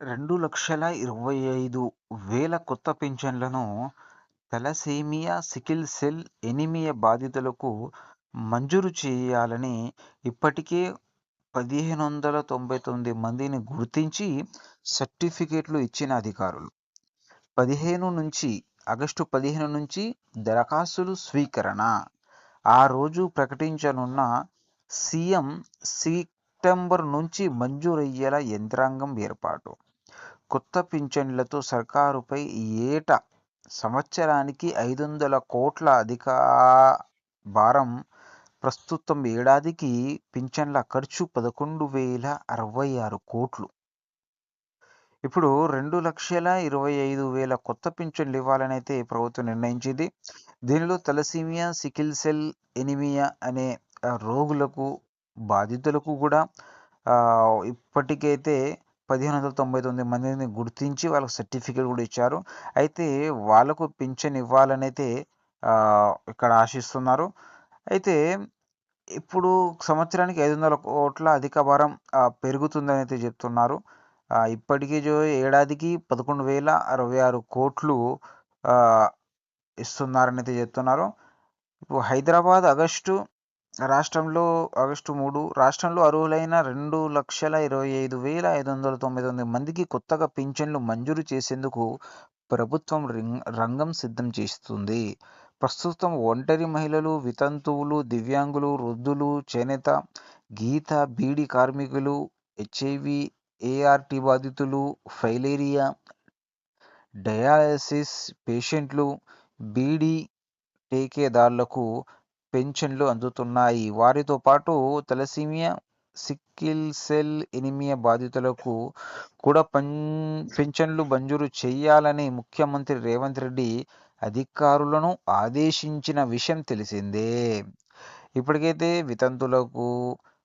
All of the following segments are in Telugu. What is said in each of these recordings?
2,25,000 కొత్త పింఛన్లను తలసేమియా, సికిల్ సెల్ ఎనీమియా బాధితులకు మంజూరు చేయాలని ఇప్పటికే 1,599 మందిని గుర్తించి సర్టిఫికేట్లు ఇచ్చిన అధికారులు. ఆగస్టు 15 నుంచి దరఖాస్తులు స్వీకరణ. ఆ రోజు ప్రకటించనున్న సీఎం సెప్టెంబర్ నుంచి మంజూరయ్యేలా యంత్రాంగం ఏర్పాటు. కొత్త పింఛన్లతో సర్కారుపై ఏటా సంవత్సరానికి 500 కోట్ల అధిక భారం. ప్రస్తుతం ఏడాదికి పింఛన్ల ఖర్చు 11,066 కోట్లు. ఇప్పుడు 2,25,000 కొత్త పింఛన్లు ఇవ్వాలని అయితే ప్రభుత్వం నిర్ణయించింది. దీనిలో తలసేమియా, సికిల్ సెల్ ఎనీమియా అనే రోగులకు, బాధితులకు కూడా ఇప్పటికైతే 1,599 మందిని గుర్తించి వాళ్ళకు సర్టిఫికేట్ కూడా ఇచ్చారు. అయితే వాళ్ళకు పింఛన్ ఇవ్వాలని అయితే ఇక్కడ ఆశిస్తున్నారు. అయితే ఇప్పుడు సంవత్సరానికి 500 కోట్ల అధిక భారం పెరుగుతుందని అయితే చెప్తున్నారు. ఇప్పటికీ ఏడాదికి 11,066 కోట్లు ఇస్తున్నారని అయితే చెప్తున్నారు. ఇప్పుడు హైదరాబాద్ ఆగస్టు 3 రాష్ట్రంలో అర్హులైన 2,25,599 మందికి కొత్తగా పింఛన్లు మంజూరు చేసేందుకు ప్రభుత్వం రంగం సిద్ధం చేస్తుంది. ప్రస్తుతం ఒంటరి మహిళలు, వితంతువులు, దివ్యాంగులు, వృద్ధులు, చేనేత, గీత, బీడీ కార్మికులు, హెచ్ఐవి, ఏఆర్టీ బాధితులు, ఫైలేరియా, డయాలసిస్ పేషెంట్లు, బీడీ టీకేదారులకు పింఛన్లు అందుతున్నాయి. వారితో పాటు తలసేమియా, సికిల్ సెల్ ఎనీమియా బాధితులకు కూడా పింఛన్లు మంజూరు చేయాలని ముఖ్యమంత్రి రేవంత్ రెడ్డి అధికారులను ఆదేశించిన విషయం తెలిసిందే. ఇప్పటికైతే వితంతులకు,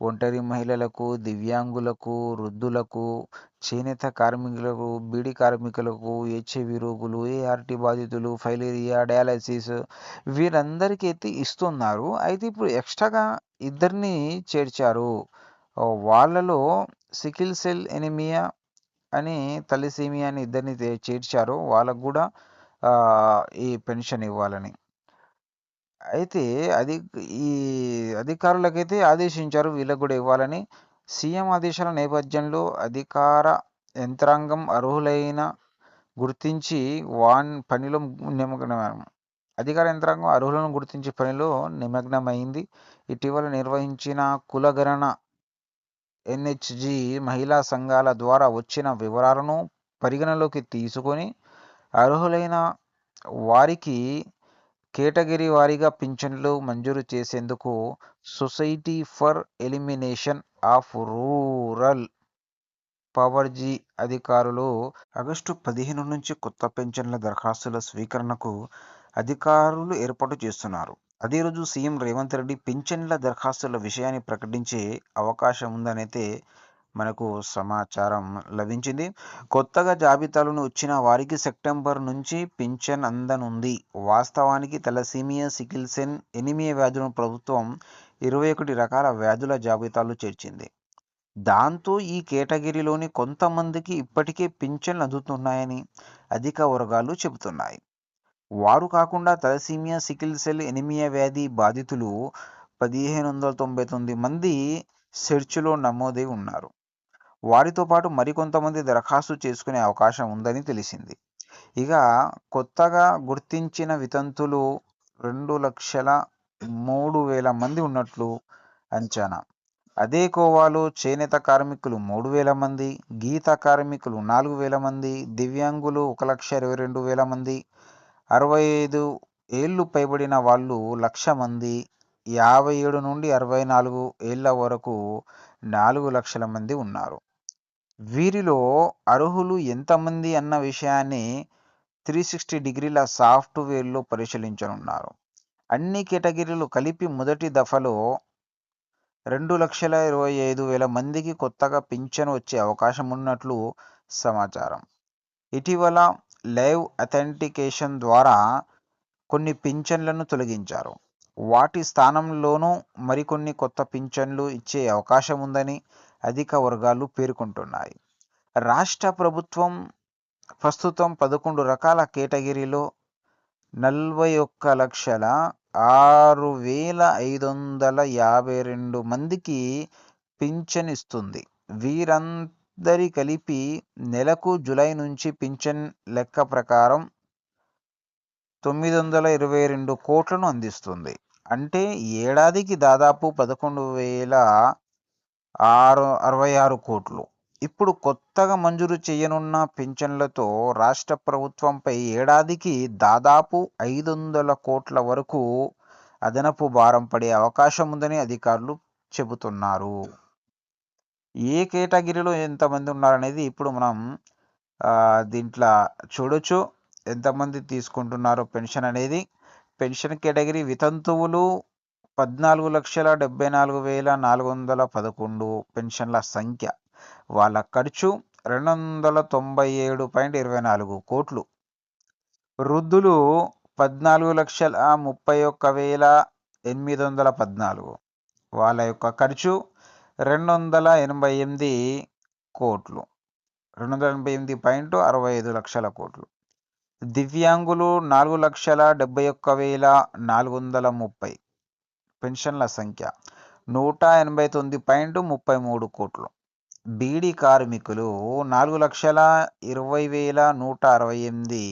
ఒంటరి మహిళలకు, దివ్యాంగులకు, వృద్ధులకు, చేనేత కార్మికులకు, బీడీ కార్మికులకు, హెచ్ఐవి రోగులు, ఏఆర్టీ బాధితులు, ఫైలేరియా, డయాలసిస్ వీరందరికీ అయితే ఇస్తున్నారు. అయితే ఇప్పుడు ఎక్స్ట్రాగా ఇద్దరిని చేర్చారు. వాళ్ళలో సికిల్ సెల్ ఎనీమియా అని, తలసేమియా అని ఇద్దరిని చేర్చారు. వాళ్ళకు కూడా ఈ పెన్షన్ ఇవ్వాలని అయితే ఈ అధికారులకైతే ఆదేశించారు వీళ్ళకు కూడా ఇవ్వాలని. సీఎం ఆదేశాల నేపథ్యంలో అధికార యంత్రాంగం అర్హులైన గుర్తించి పనిలో నిమగ్నమైంది. ఇటీవల నిర్వహించిన కులగణన ఎన్హెచ్జి మహిళా సంఘాల ద్వారా వచ్చిన వివరాలను పరిగణలోకి తీసుకొని అర్హులైన వారికి కేటగిరీ వారీగా పింఛన్లు మంజూరు చేసేందుకు society for elimination of rural poverty అధికారులు ఆగస్టు 15 నుంచి కొత్త పింఛన్ల దరఖాస్తుల స్వీకరణకు అధికారులు ఏర్పాటు చేస్తున్నారు. అదే రోజు సీఎం రేవంత్ రెడ్డి పింఛన్ల దరఖాస్తుల విషయాన్ని ప్రకటించే అవకాశం ఉందనైతే మనకు సమాచారం లభించింది. కొత్తగా జాబితాలను వచ్చిన వారికి సెప్టెంబర్ నుంచి పింఛన్ అందనుంది. వాస్తవానికి తలసేమియా, సికిల్ సెల్ ఎనీమియా వ్యాధులను ప్రభుత్వం 21 రకాల వ్యాధుల జాబితాలో చేర్చింది. దాంతో ఈ కేటగిరీలోని కొంతమందికి ఇప్పటికే పింఛన్లు అందుతున్నాయని అధిక వర్గాలు చెబుతున్నాయి. వారు కాకుండా తలసేమియా, సికిల్ సెల్ ఎనీమియా వ్యాధి బాధితులు 1,599 మంది సెర్చ్లో నమోదై ఉన్నారు. వారితో పాటు మరికొంతమంది దరఖాస్తు చేసుకునే అవకాశం ఉందని తెలిసింది. ఇక కొత్తగా గుర్తించిన వితంతులు 2,03,000 మంది ఉన్నట్లు అంచనా. అదే కోవాలో చేనేత కార్మికులు 3,000 మంది, గీత కార్మికులు 4,000 మంది, దివ్యాంగులు 1,22,000 మంది, 65 ఏళ్లు పైబడిన వాళ్ళు 1,00,000 మంది, 57 నుండి 64 ఏళ్ల వరకు 4 లక్షల మంది ఉన్నారు. వీరిలో అర్హులు ఎంతమంది అన్న విషయాన్ని 360 డిగ్రీల సాఫ్ట్వేర్లో పరిశీలించనున్నారు. అన్ని కేటగిరీలు కలిపి మొదటి దఫలో 2,25,000 మందికి కొత్తగా పింఛను వచ్చే అవకాశం ఉన్నట్లు సమాచారం. ఇటీవల లైవ్ అథెంటికేషన్ ద్వారా కొన్ని పింఛన్లను తొలగించారు. వాటి స్థానంలోనూ మరికొన్ని కొత్త పింఛన్లు ఇచ్చే అవకాశం ఉందని అధిక వర్గాలు పేర్కొంటున్నాయి. రాష్ట్ర ప్రభుత్వం ప్రస్తుతం 11 రకాల కేటగిరీలో 41,06,552 మందికి పింఛన్ ఇస్తుంది. వీరందరి కలిపి నెలకు జూలై నుంచి పింఛన్ లెక్క ప్రకారం 922 కోట్లను అందిస్తుంది. అంటే ఏడాదికి దాదాపు 11,066 కోట్లు. ఇప్పుడు కొత్తగా మంజూరు చేయనున్న పింఛన్లతో రాష్ట్ర ప్రభుత్వంపై ఏడాదికి దాదాపు 500 కోట్ల వరకు అదనపు భారం పడే అవకాశం ఉందని అధికారులు చెబుతున్నారు. ఏ కేటగిరీలో ఎంతమంది ఉన్నారనేది ఇప్పుడు మనం దీంట్లో చూడొచ్చు. ఎంతమంది తీసుకుంటున్నారో పెన్షన్ అనేది. పెన్షన్ కేటగిరీ వితంతువులు 14,74,411 పెన్షన్ల సంఖ్య. వాళ్ళ ఖర్చు 297.24 కోట్లు. వృద్ధులు 14,31,814. వాళ్ళ యొక్క ఖర్చు 288 కోట్లు. 288.65 లక్షల కోట్లు. దివ్యాంగులు 4,71,430 పెన్షన్ల సంఖ్య 189.33 కోట్లు. బీడీ కార్మికులు 4,20,168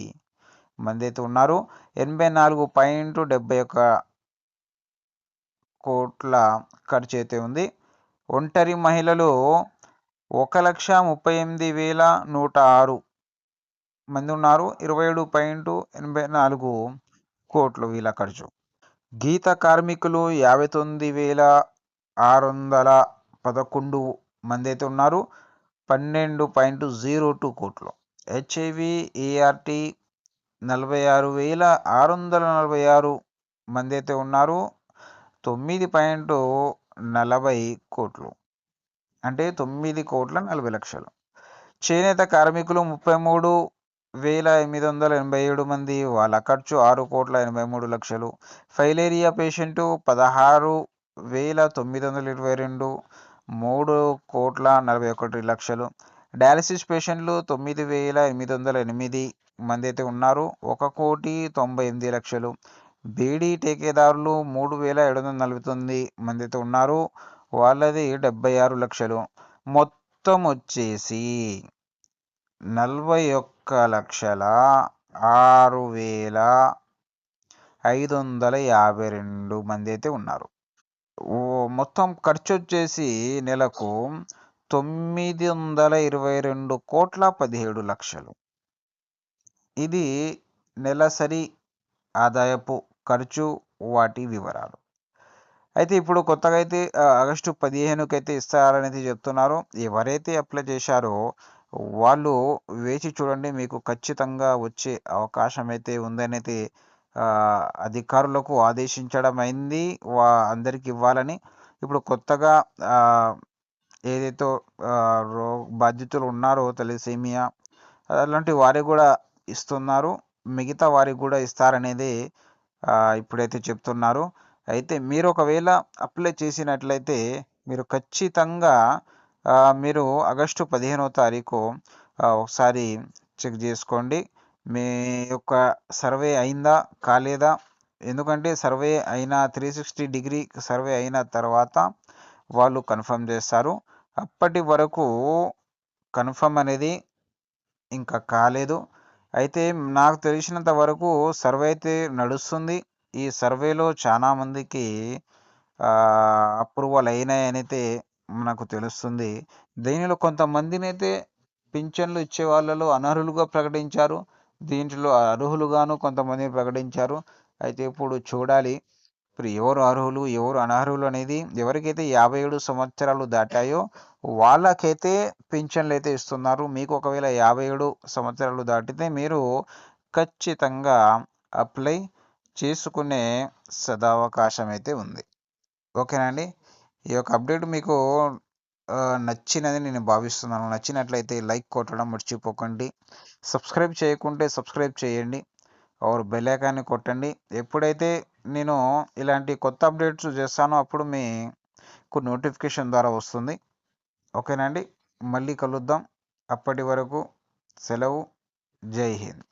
మంది అయితే ఉన్నారు. 84.71 కోట్ల ఖర్చు అయితే ఉంది. ఒంటరి మహిళలు 1,38,106 మంది ఉన్నారు. 27.84 కోట్లు వీళ్ళ ఖర్చు. గీత కార్మికులు 59,611 మంది అయితే ఉన్నారు. 12.02 కోట్లు. హెచ్ఐవి ఏఆర్టీ 46,646 మంది అయితే ఉన్నారు. 9.40 కోట్లు. అంటే 9,40,00,000. చేనేత కార్మికులు 33,887 మంది. వాళ్ళ ఖర్చు 6,83,00,000. Filaria patient 16,922 3,41,00,000. డయాలసిస్ పేషెంట్లు 9,808 మంది అయితే ఉన్నారు. 1,98,00,000. బీడీ టేకేదారులు 3,749 మంది అయితే ఉన్నారు. వాళ్ళది 76 లక్షలు. మొత్తం వచ్చేసి 41,06,552 మంది అయితే ఉన్నారు. మొత్తం ఖర్చు వచ్చేసి నెలకు 922,17 ఇది నెలసరి ఆదాయపు ఖర్చు వాటి వివరాలు. అయితే ఇప్పుడు కొత్తగా అయితే ఆగస్టు 15కి అయితే ఇస్తారనేది చెప్తున్నారు. ఎవరైతే అప్లై చేశారో వాళ్ళు వేచి చూడండి. మీకు ఖచ్చితంగా వచ్చే అవకాశం అయితే ఉందని అయితే అధికారులకు ఆదేశించడం అయింది. అందరికి ఇవ్వాలని. ఇప్పుడు కొత్తగా ఏదైతే బాధితులు ఉన్నారో తలసేమియా అలాంటి వారికి కూడా ఇస్తున్నారు. మిగతా వారికి కూడా ఇస్తారనేది ఇప్పుడైతే చెప్తున్నారు. అయితే మీరు ఒకవేళ అప్లై చేసినట్లయితే మీరు ఖచ్చితంగా మీరు ఆగస్టు 15వ తారీఖు ఒకసారి చెక్ చేసుకోండి. మీ యొక్క సర్వే అయిందా కాలేదా. ఎందుకంటే సర్వే అయిన 360 డిగ్రీ సర్వే అయిన తర్వాత వాళ్ళు కన్ఫర్మ్ చేస్తారు. అప్పటి వరకు కన్ఫర్మ్ అనేది ఇంకా కాలేదు. అయితే నాకు తెలిసినంత వరకు సర్వే అయితే నడుస్తుంది. ఈ సర్వేలో చాలామందికి అప్రూవల్ అయినాయనైతే మనకు తెలుస్తుంది. దీనిలో కొంతమందిని అయితే పింఛన్లు ఇచ్చే వాళ్ళలో అనర్హులుగా ప్రకటించారు. దీంట్లో అర్హులుగాను కొంతమందిని ప్రకటించారు. అయితే ఇప్పుడు చూడాలి ఇప్పుడు ఎవరు అర్హులు ఎవరు అనర్హులు అనేది. ఎవరికైతే 57 సంవత్సరాలు దాటాయో వాళ్ళకైతే పింఛన్లు అయితే ఇస్తున్నారు. మీకు ఒకవేళ 57 సంవత్సరాలు దాటితే మీరు ఖచ్చితంగా అప్లై చేసుకునే సదవకాశం అయితే ఉంది. ఓకేనండి. ఈ యొక్క అప్డేట్ మీకు నచ్చినది నేను భావిస్తున్నాను. నచ్చినట్లయితే లైక్ కొట్టడం మర్చిపోకండి. సబ్స్క్రైబ్ చేయకుంటే సబ్స్క్రైబ్ చేయండి. और బెల్ ఐకాన్ని కొట్టండి. ఎప్పుడైతే నేను ఇలాంటి కొత్త అప్డేట్స్ చేస్తానో అప్పుడు మీకు నోటిఫికేషన్ ద్వారా వస్తుంది. ఓకేనండి. మళ్ళీ కలుద్దాం. అప్పటి వరకు సెలవు. జై హింద్.